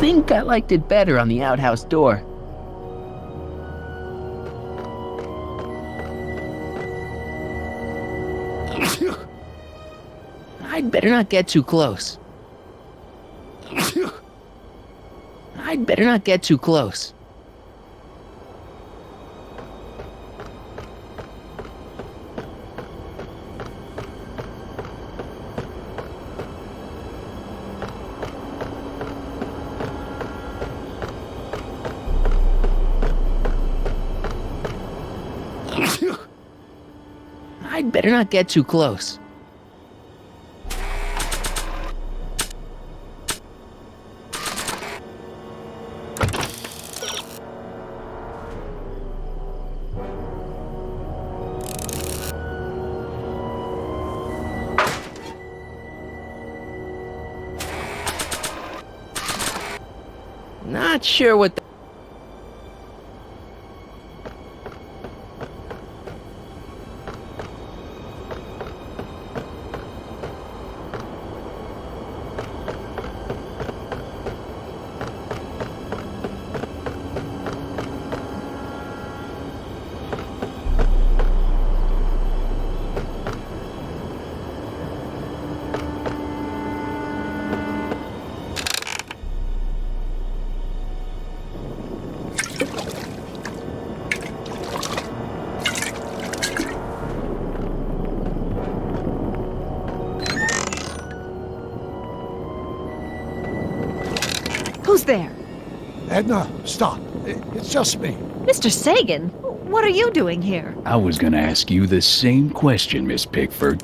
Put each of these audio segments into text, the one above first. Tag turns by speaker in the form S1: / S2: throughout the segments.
S1: think I liked it better on the outhouse door. I'd better not get too close. I'd better not get too close. I'd better not get too close. Not sure what the...
S2: Who's there?
S3: Edna, stop. It's just me.
S2: Mr. Sagan? What are you doing here?
S4: I was gonna ask you the same question, Miss Pickford.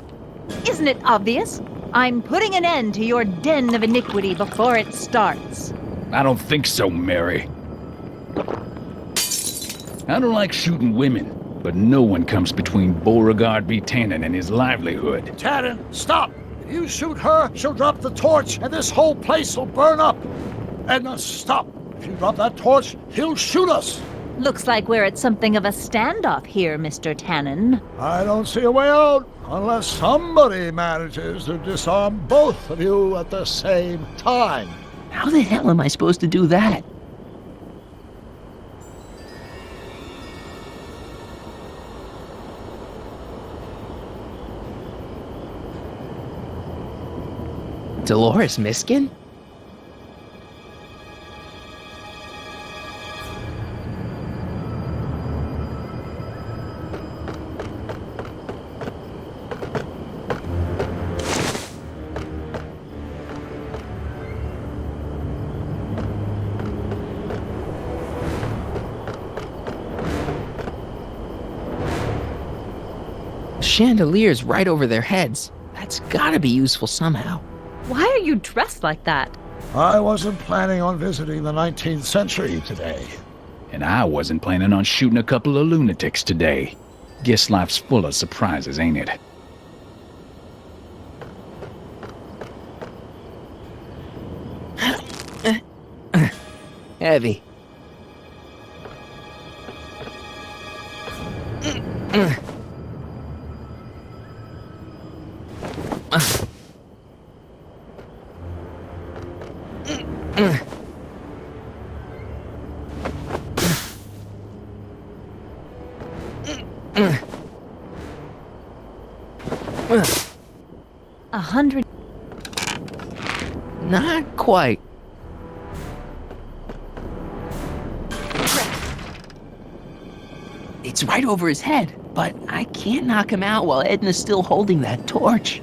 S2: Isn't it obvious? I'm putting an end to your den of iniquity before it starts.
S4: I don't think so, Mary. I don't like shooting women, but no one comes between Beauregard B. Tannen and his livelihood.
S3: Tannen, stop! If you shoot her, she'll drop the torch, and this whole place will burn up. Edna, stop! If you drop that torch, he'll shoot us!
S2: Looks like we're at something of a standoff here, Mr. Tannen.
S3: I don't see a way out, unless somebody manages to disarm both of you at the same time.
S1: How the hell am I supposed to do that? Dolores Miskin? Chandelier's right over their heads. That's gotta be useful somehow.
S2: Why are you dressed like that?
S3: I wasn't planning on visiting the 19th century today.
S4: And I wasn't planning on shooting a couple of lunatics today. Guess life's full of surprises, ain't it?
S1: Heavy.
S2: $100.
S1: Not quite. It's right over his head, but I can't knock him out while Edna's still holding that torch.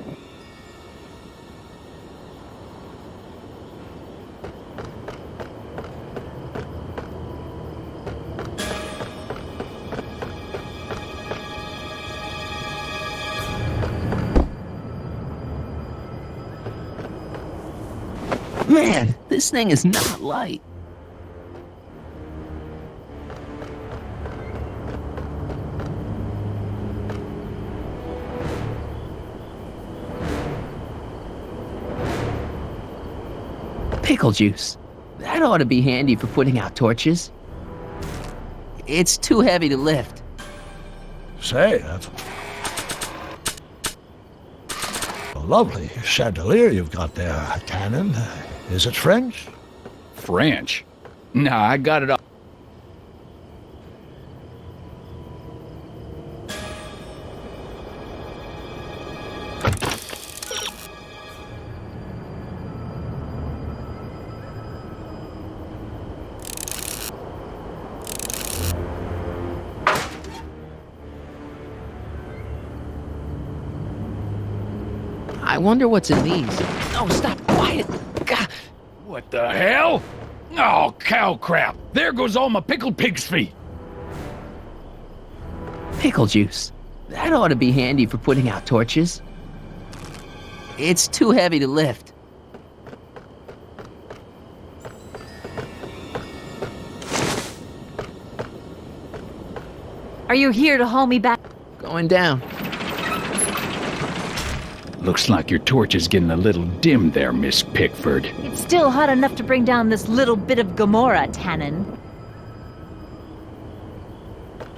S1: Man, this thing is not light. Pickle juice. That ought to be handy for putting out torches. It's too heavy to lift.
S3: Say, that's a lovely chandelier you've got there, Tannen. Is it French?
S4: French. Nah, I got it all.
S1: I wonder what's in these. Oh, stop. Quiet. God.
S4: What the hell? Oh, cow crap. There goes all my pickled pig's feet.
S1: Pickle juice. That ought to be handy for putting out torches. It's too heavy to lift.
S2: Are you here to haul me back?
S1: Going down.
S4: Looks like your torch is getting a little dim there, Miss Pickford.
S2: It's still hot enough to bring down this little bit of Gomorrah, Tannen.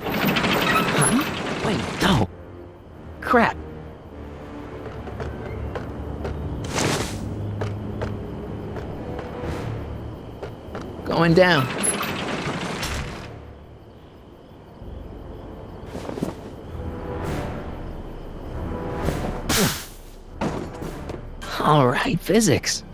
S1: Huh? Wait, no. Crap. Going down. All right, physics.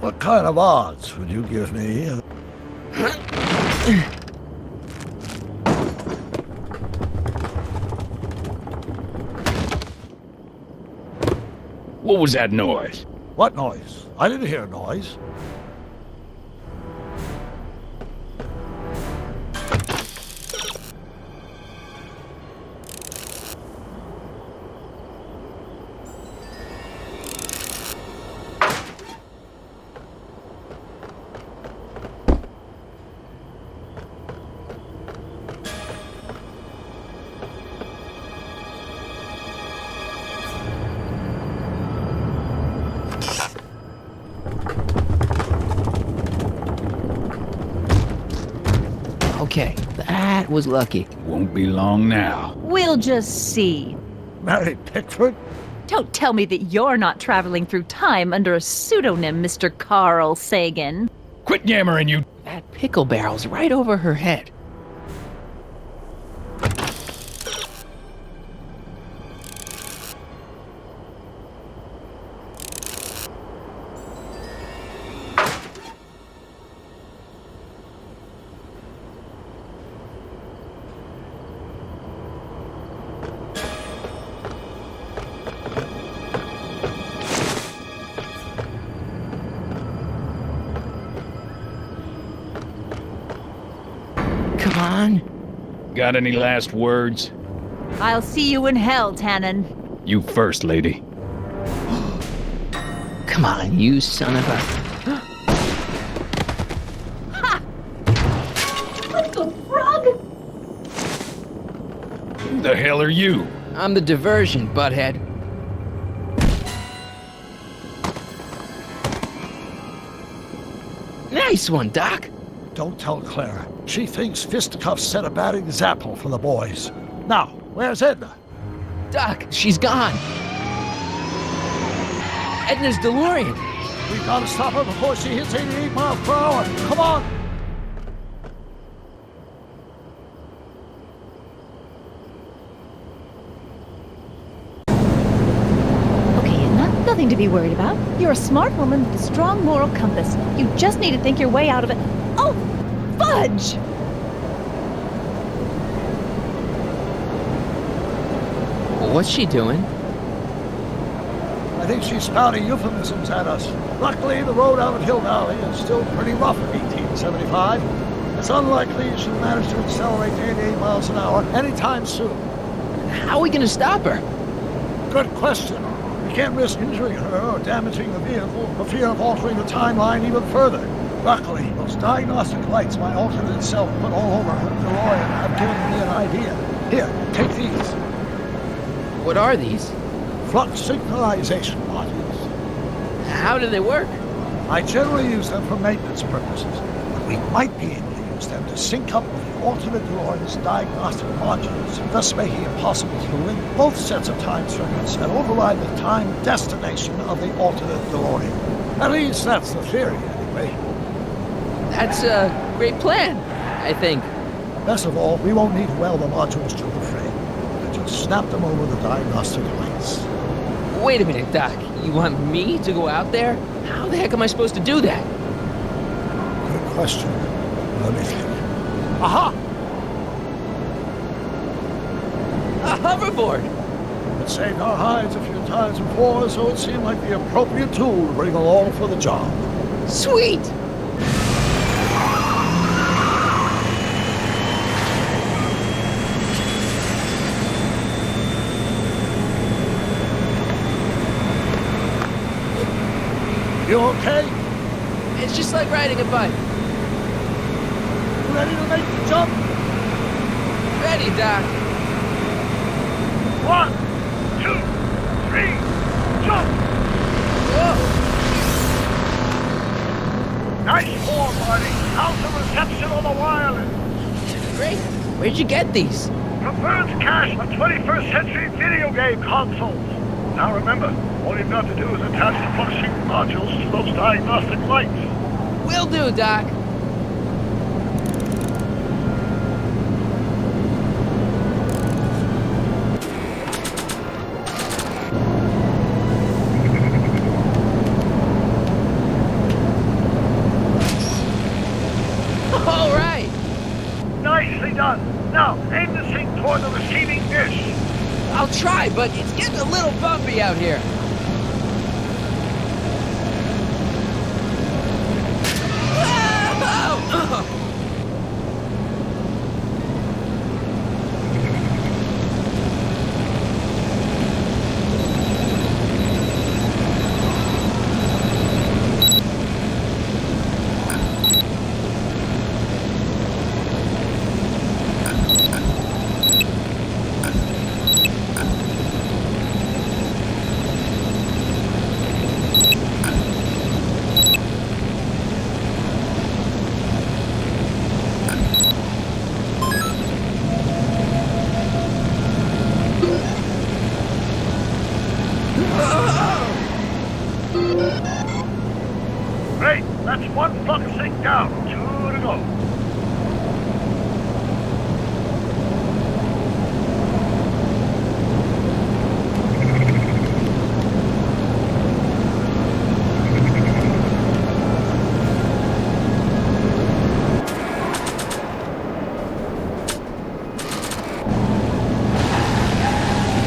S3: What kind of odds would you give me?
S4: What was that noise?
S3: What noise? I didn't hear noise.
S1: Okay, that was lucky.
S4: Won't be long now.
S2: We'll just see.
S3: Mary Pickford?
S2: Don't tell me that you're not traveling through time under a pseudonym, Mr. Carl Sagan.
S4: Quit yammering, you.
S1: That pickle barrel's right over her head. Come on.
S4: Got any last words?
S2: I'll see you in hell, Tannen.
S4: You first, lady.
S1: Come on, you son of a...
S2: What the frog?
S4: Who the hell are you?
S1: I'm the diversion, butthead. Nice one, Doc.
S3: Don't tell Clara. She thinks fisticuffs set a bad example for the boys. Now, where's Edna?
S1: Doc, she's gone. Edna's DeLorean.
S3: We've got to stop her before she hits 88 miles per hour. Come on!
S2: Okay, Edna, nothing to be worried about. You're a smart woman with a strong moral compass. You just need to think your way out of it. Oh, fudge!
S1: What's she doing?
S3: I think she's spouting euphemisms at us. Luckily, the road out of Hill Valley is still pretty rough in 1875. It's unlikely she'll manage to accelerate to 88 miles an hour anytime soon.
S1: How are we gonna stop her?
S3: Good question. We can't risk injuring her or damaging the vehicle for fear of altering the timeline even further. Luckily, those diagnostic lights my alternate self put all over her DeLorean have given me an idea. Here, take these.
S1: What are these?
S3: Flux signalization modules.
S1: How do they work?
S3: I generally use them for maintenance purposes, but we might be able to use them to sync up with the alternate DeLorean's diagnostic modules, thus making it possible to link both sets of time circuits and override the time destination of the alternate DeLorean. At least that's the theory, anyway.
S1: That's a great plan, I think.
S3: Best of all, we won't need to weld the modules to the frame. We'll just snap them over the diagnostic lights.
S1: Wait a minute, Doc. You want me to go out there? How the heck am I supposed to do that?
S3: Good question. Let me think. Aha!
S1: A hoverboard!
S3: It saved our hides a few times before, so it seemed like the appropriate tool to bring along for the job.
S1: Sweet!
S3: You okay?
S1: It's just like riding a bike.
S3: You ready to make the jump?
S1: Ready, Doc.
S3: 1, 2, 3, jump!
S1: Whoa!
S3: Nice form, Marty. How's the reception on the wireless?
S1: Great. Where'd you get these?
S3: From Bird's cache of 21st century video game consoles. Now remember, all you've got to do is attach the flux modules to those diagnostic lights.
S1: Will do, Doc. All right.
S3: Nicely done. Now, aim the thing toward the receiving dish.
S1: I'll try, but it's getting a little bumpy out here.
S3: Great, that's one flux sync down. 2 to go.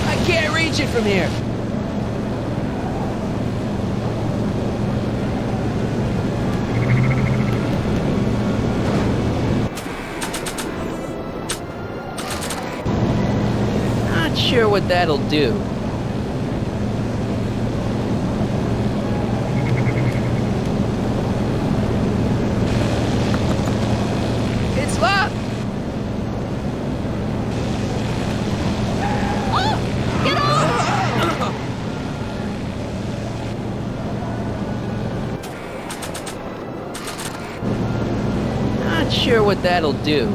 S1: I can't reach it from here. Not sure what that'll do. It's locked!
S2: Oh! Get off!
S1: Not sure what that'll do.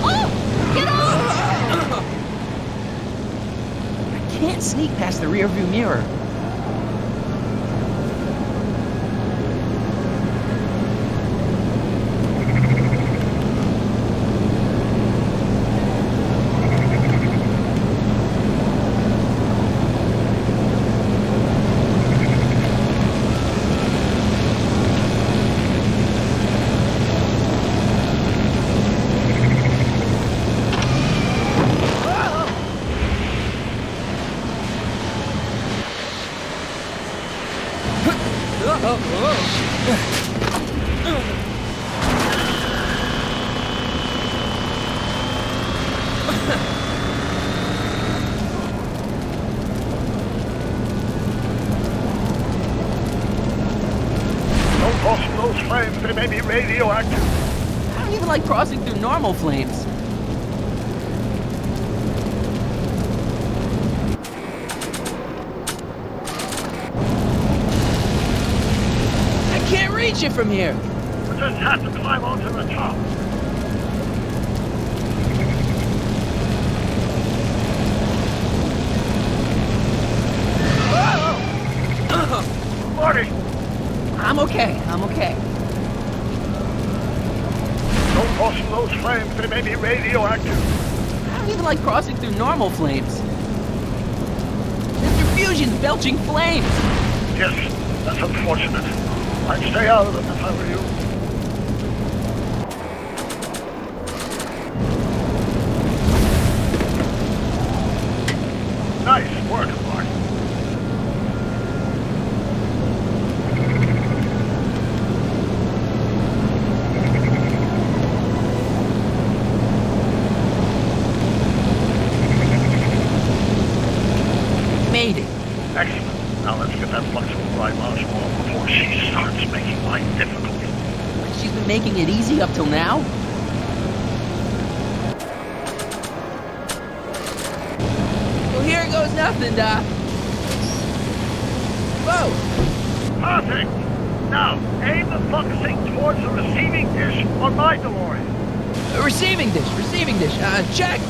S2: Oh! Get off!
S1: I can't sneak past the rearview mirror.
S3: flames, they may be radioactive.
S1: I don't even like crossing through normal flames. I can't reach it from here.
S3: We just have to climb onto the top. Marty,
S1: I'm okay. I'm okay.
S3: don't cross through those flames, they may be radioactive.
S1: I don't even like crossing through normal flames. Mr. Fusion's belching flames.
S3: Yes, that's unfortunate. I'd stay out of them if I were you. Nice work, Marty.
S1: Made it.
S3: Excellent. Now let's get that flexible ride module off before she starts making life difficult.
S1: She's been making it easy up till now. Well, here goes nothing, Doc. Whoa!
S3: Perfect! Now, aim the focusing towards the receiving dish on my DeLorean.
S1: Receiving dish. Check.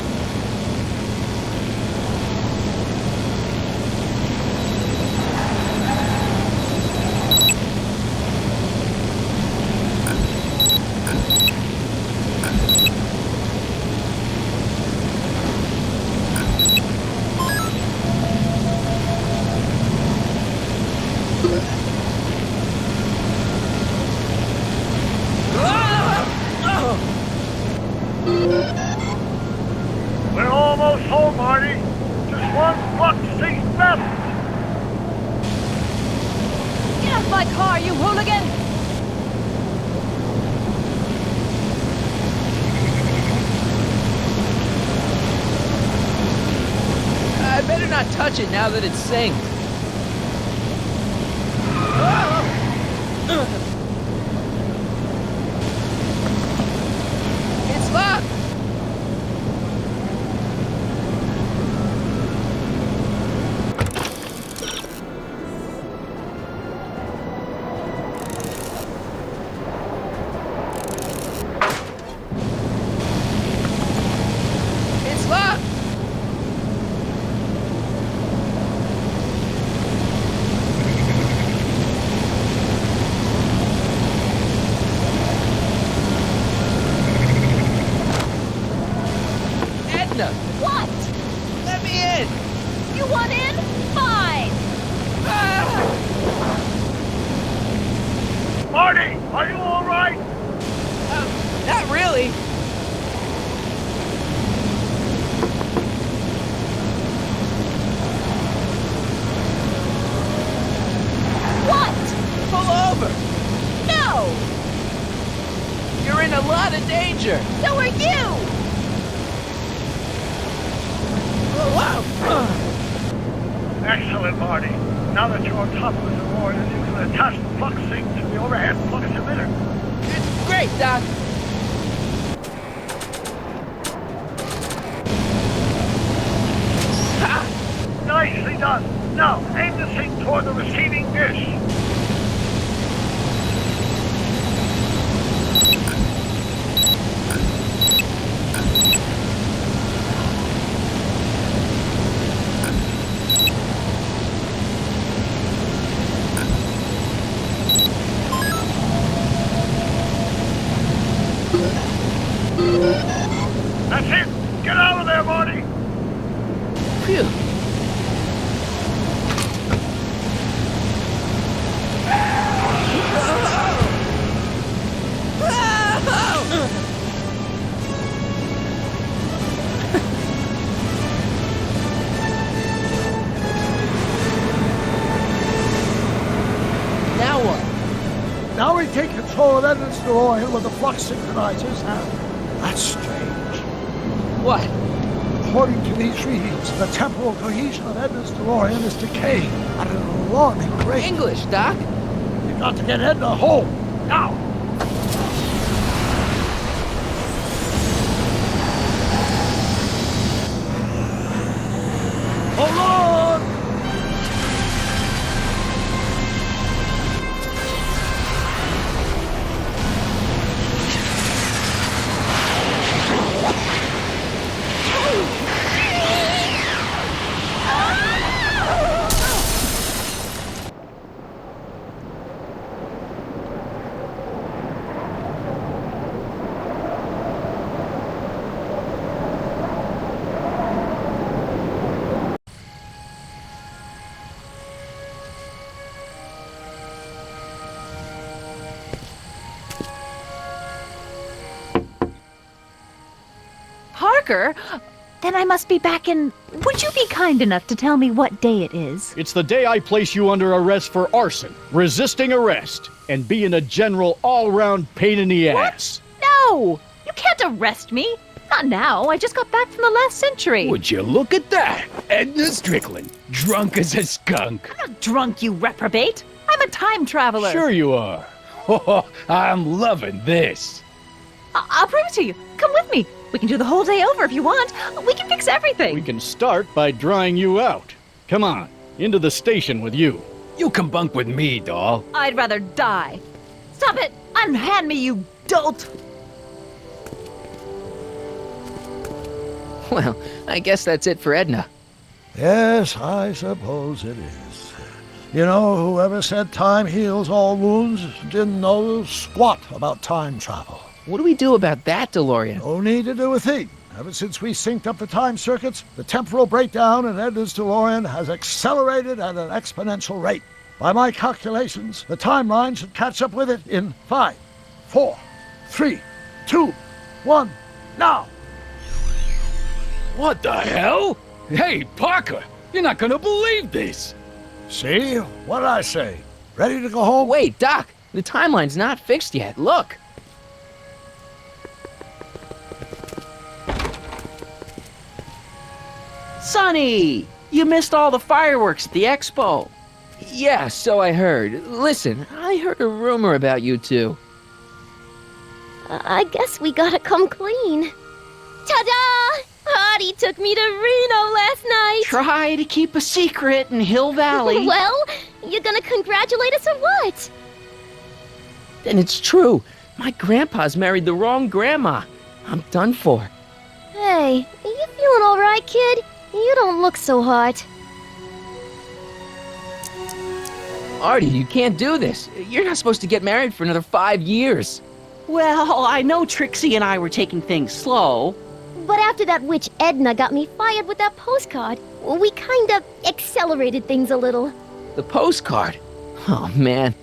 S3: We're almost home, Marty. Just one focusing left.
S2: Get off my car, you hooligan!
S1: I better not touch it now that it's synced. It's locked. It's locked. Edna,
S2: What?
S1: let me in.
S2: You want in? Fine!
S1: Ah!
S3: Marty, are you all right?
S1: Not really.
S2: What?
S1: Pull over.
S2: No!
S1: You're in a lot of danger.
S2: So are you!
S1: Wow.
S3: Excellent, Marty. Now that you're on top of the DeLorean, you can attach the focusing to the overhead flux emitter.
S1: It's great, Doc. Ha!
S3: Nicely done. Now, aim the thing toward the receiving dish. That's it. Get out of there, Marty.
S1: Phew. Now what?
S3: Now we take control of Edna's DeLorean with the flux synchronizers. Now, that's strange.
S1: What?
S3: According to these readings, the temporal cohesion of Edna's DeLorean is decaying at an alarming rate.
S1: English, Doc.
S3: We've got to get Edna home. Now!
S2: quicker, then I must be back in... Would you be kind enough to tell me what day it is?
S5: It's the day I place you under arrest for arson, resisting arrest, and being a general all-round pain in the ass.
S2: No! You can't arrest me. Not now. I just got back from the last century.
S4: Would you look at that? Edna Strickland, drunk as a skunk.
S2: I'm not drunk, you reprobate. I'm a time traveler.
S5: Sure you are.
S4: Oh, I'm loving this.
S2: I'll prove it to you. Come with me. We can do the whole day over if you want. We can fix everything.
S5: We can start by drying you out. Come on, into the station with you.
S4: You can bunk with me, doll.
S2: I'd rather die. Stop it! Unhand me, you dolt!
S1: Well, I guess that's it for Edna.
S3: Yes, I suppose it is. You know, whoever said time heals all wounds didn't know squat about time travel.
S1: What do we do about that, DeLorean?
S3: No need to do a thing. Ever since we synced up the time circuits, the temporal breakdown in Edna's DeLorean has accelerated at an exponential rate. By my calculations, the timeline should catch up with it in 5, 4, 3, 2, 1, now!
S4: What the hell? Hey, Parker, you're not gonna believe this.
S3: See? What did I say? Ready to go home?
S1: Wait, Doc, the timeline's not fixed yet. Look.
S6: Sonny, you missed all the fireworks at the expo.
S1: Yeah, so I heard. Listen, I heard a rumor about you two.
S7: I guess we gotta come clean. Ta-da! Hardy took me to Reno last night.
S6: Try to keep a secret in Hill Valley.
S7: Well, you gonna congratulate us or what?
S1: And it's true. My grandpa's married the wrong grandma. I'm done for.
S7: Hey, are you feeling all right, kid? You don't look so hot.
S1: Artie, you can't do this. You're not supposed to get married for another 5 years.
S6: Well, I know Trixie and I were taking things slow.
S7: But after that witch Edna got me fired with that postcard, we kinda accelerated things a little.
S1: The postcard? Oh, man.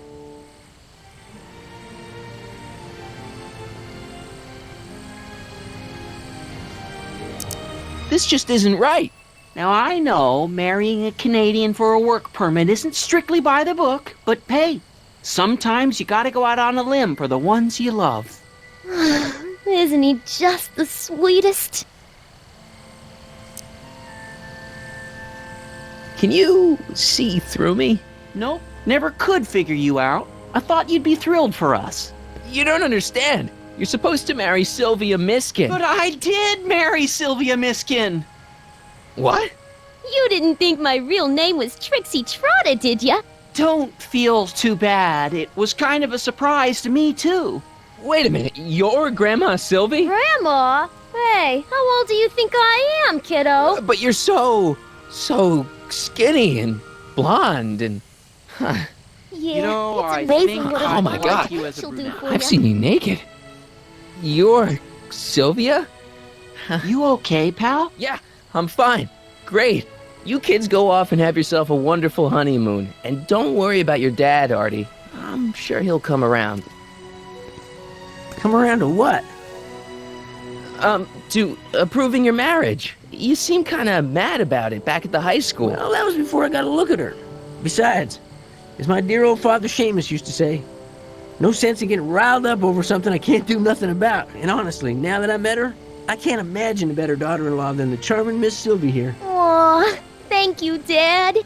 S1: This just isn't right.
S6: Now, I know marrying a Canadian for a work permit isn't strictly by the book, but hey, sometimes you gotta go out on a limb for the ones you love.
S7: Isn't he just the sweetest?
S1: Can you see through me?
S6: Nope, never could figure you out. I thought you'd be thrilled for us.
S1: You don't understand. You're supposed to marry Sylvia Miskin.
S6: But I did marry Sylvia Miskin.
S1: What?
S7: You didn't think my real name was Trixie Trotter, did ya?
S6: Don't feel too bad. It was kind of a surprise to me, too.
S1: Wait a minute. You're Grandma Sylvie?
S7: Grandma? Hey, how old do you think I am, kiddo?
S1: But you're so skinny and blonde and...
S7: Yeah,
S6: You know,
S7: it's
S6: I
S7: amazing
S6: think
S7: what
S1: Oh
S7: a
S1: my
S7: like
S1: God.
S6: you as a
S7: she'll do
S6: brunette.
S7: for
S1: I've
S7: ya.
S1: seen you naked. You're Sylvia?
S6: You okay, pal?
S1: Yeah, I'm fine. Great. You kids go off and have yourself a wonderful honeymoon. And don't worry about your dad, Artie. I'm sure he'll come around.
S6: Come around to what?
S1: To approving your marriage. You seem kind of mad about it back at the high school.
S8: Well, that was before I got a look at her. Besides, as my dear old father Seamus used to say, no sense in getting riled up over something I can't do nothing about. And honestly, now that I met her, I can't imagine a better daughter-in-law than the charming Miss Sylvie here.
S7: Aw, thank you, Dad.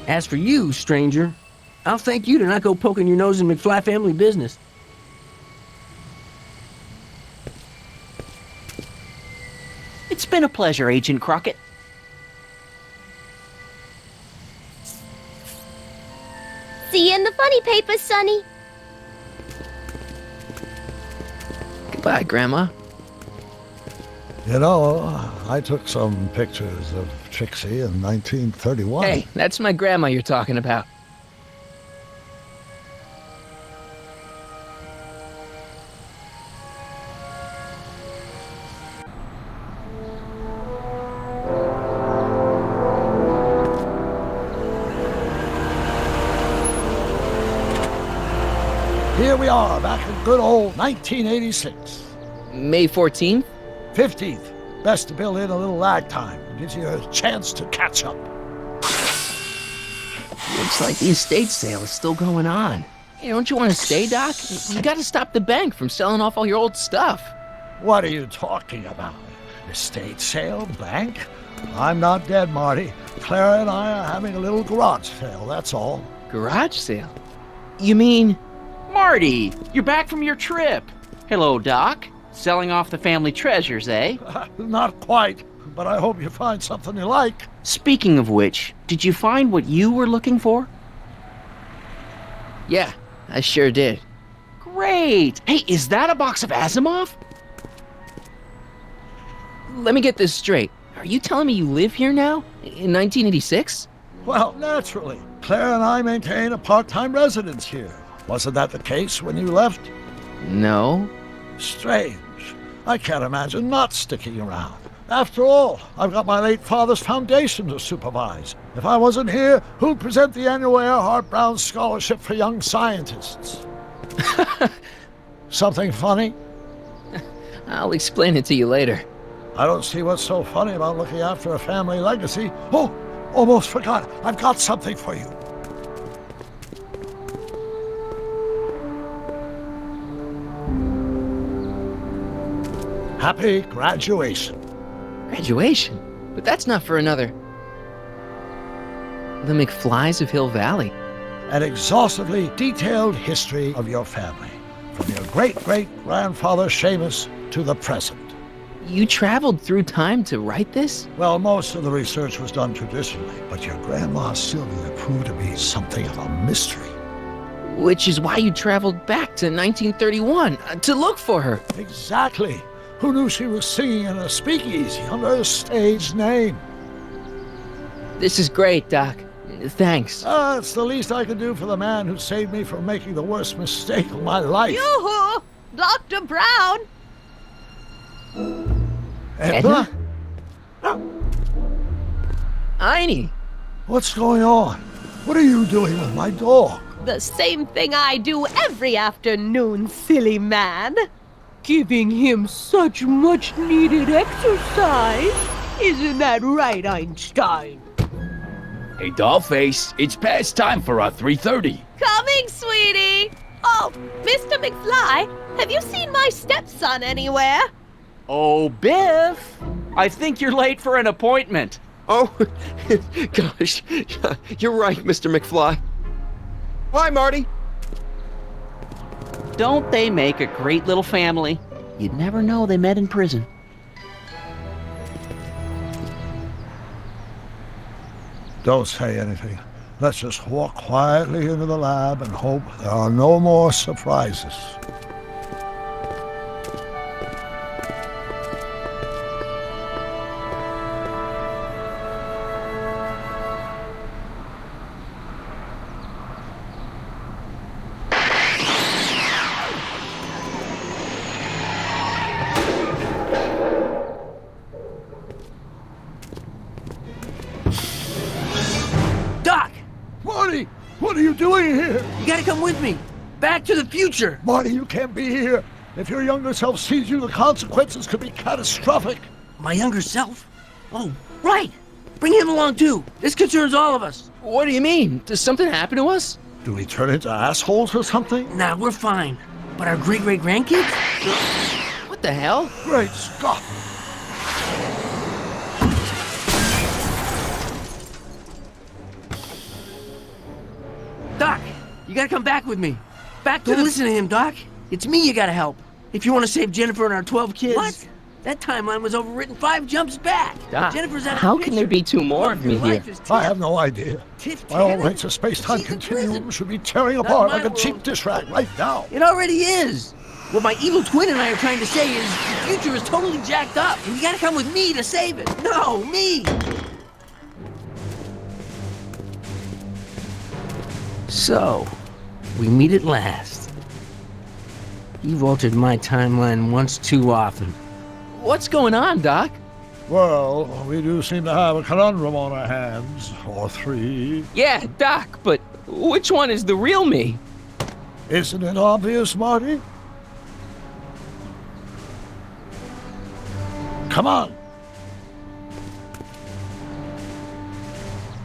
S8: As for you, stranger, I'll thank you to not go poking your nose in McFly family business.
S6: It's been a pleasure, Agent Crockett.
S7: See you in the funny paper, Sonny.
S1: Goodbye, Grandma.
S3: You know, I took some pictures of Trixie in 1931.
S1: Hey, that's my grandma you're talking about.
S3: Here we are, back in good old 1986.
S1: May 14th?
S3: 15th. Best to build in a little lag time. Gives you a chance to catch up.
S1: Looks like the estate sale is still going on. Hey, don't you want to stay, Doc? You got to stop the bank from selling off all your old stuff.
S3: What are you talking about? Estate sale? Bank? I'm not dead, Marty. Clara and I are having a little garage sale, that's all.
S1: Garage sale? You mean...
S6: Marty, you're back from your trip. Hello, Doc. Selling off the family treasures, eh?
S3: Not quite, but I hope you find something you like.
S6: Speaking of which, did you find what you were looking for?
S1: Yeah, I sure did.
S6: Great. Hey, is that a box of Asimov?
S1: Let me get this straight. Are you telling me you live here now? In 1986?
S3: Well, naturally. Claire and I maintain a part-time residence here. Wasn't that the case when you left?
S1: No.
S3: Strange. I can't imagine not sticking around. After all, I've got my late father's foundation to supervise. If I wasn't here, who'd present the annual Earhart Brown Scholarship for Young Scientists? Something funny?
S1: I'll explain it to you later.
S3: I don't see what's so funny about looking after a family legacy. Oh, almost forgot. I've got something for you. Happy graduation.
S1: Graduation? But that's not for another... The McFlys of Hill Valley.
S3: An exhaustively detailed history of your family, from your great-great-grandfather Seamus to the present.
S1: You traveled through time to write this?
S3: Well, most of the research was done traditionally, but your grandma Sylvia proved to be something of a mystery.
S1: Which is why you traveled back to 1931, to look for her.
S3: Exactly. Who knew she was singing in a speakeasy under a stage name?
S1: This is great, Doc. Thanks.
S3: It's the least I can do for the man who saved me from making the worst mistake of my life.
S2: Yoo-hoo! Dr. Brown!
S3: Edna?
S1: Einie!
S3: What's going on? What are you doing with my dog?
S2: The same thing I do every afternoon, silly man. Giving him such much-needed exercise. Isn't that right, Einstein?
S4: Hey, Dollface, it's past time for our 3:30.
S2: Coming, sweetie! Oh, Mr. McFly, have you seen my stepson anywhere?
S6: Oh, Biff! I think you're late for an appointment.
S9: Oh, gosh, you're right, Mr. McFly. Hi, Marty.
S6: Don't they make a great little family? You'd never know they met in prison.
S3: Don't say anything. Let's just walk quietly into the lab and hope there are no more surprises.
S8: Doc!
S3: Marty, what are you doing here?
S8: You gotta come with me. Back to the future.
S3: Marty, you can't be here. If your younger self sees you, the consequences could be catastrophic.
S8: My younger self? Oh, right. Bring him along too. This concerns all of us.
S1: What do you mean? Does something happen to us?
S3: Do we turn into assholes or something?
S8: Nah, we're fine. But our great-great-grandkids?
S1: What the hell?
S3: Great Scott!
S8: Doc, you gotta come back with me. Back to Don't listen to him, Doc. It's me you gotta help. If you want to save Jennifer and our 12 kids. What? That timeline was overwritten 5 jumps back.
S1: Doc,
S8: Jennifer's out of
S1: how
S8: the
S1: can there be 2 more of me here?
S3: I have no idea. My own rates of space-time continuum should be tearing apart like a cheap dish rag right now.
S8: It already is. What my evil twin and I are trying to say is the future is totally jacked up, and you gotta come with me to save it. No, me. So, we meet at last. You've altered my timeline once too often.
S1: What's going on, Doc?
S3: Well, we do seem to have a conundrum on our hands. Or 3.
S1: Yeah, Doc, but which one is the real me?
S3: Isn't it obvious, Marty? Come on.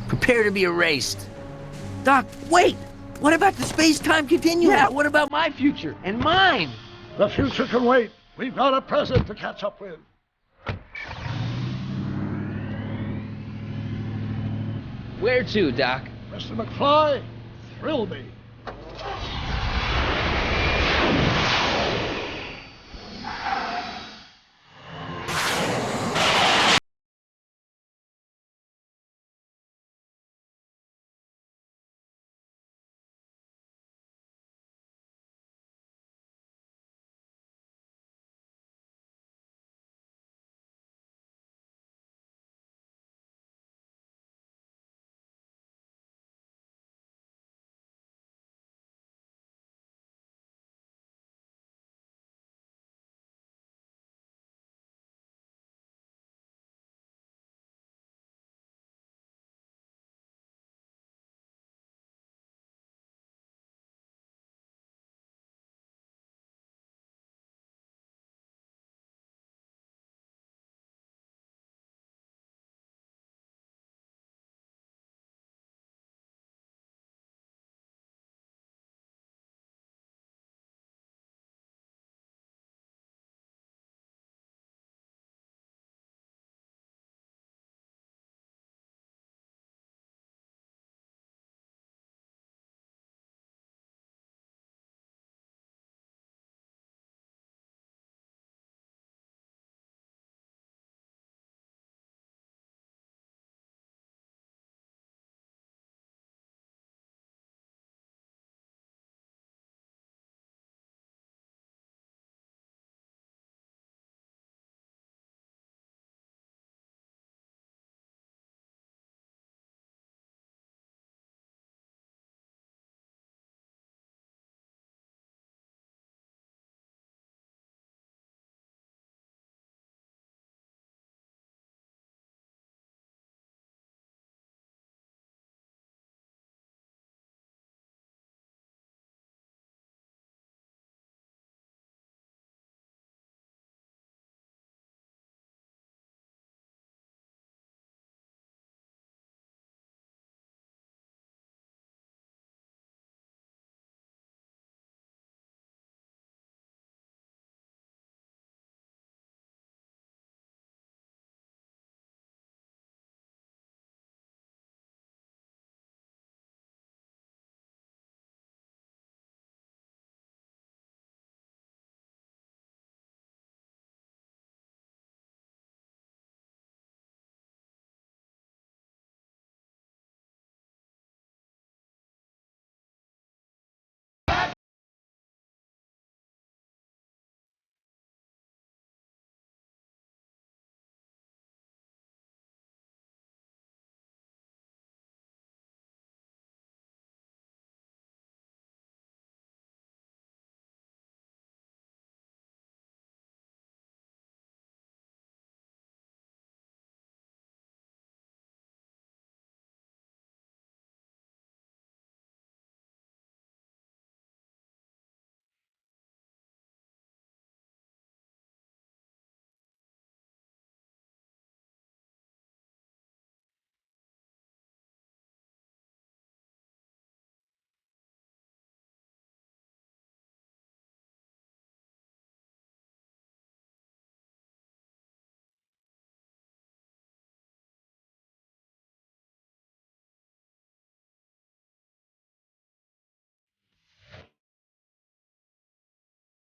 S8: Prepare to be erased. Doc, wait! What about the space-time continuum? Yeah, what about my future? And mine?
S3: The future can wait. We've got a present to catch up with.
S1: Where to, Doc?
S3: Mr. McFly, thrill me.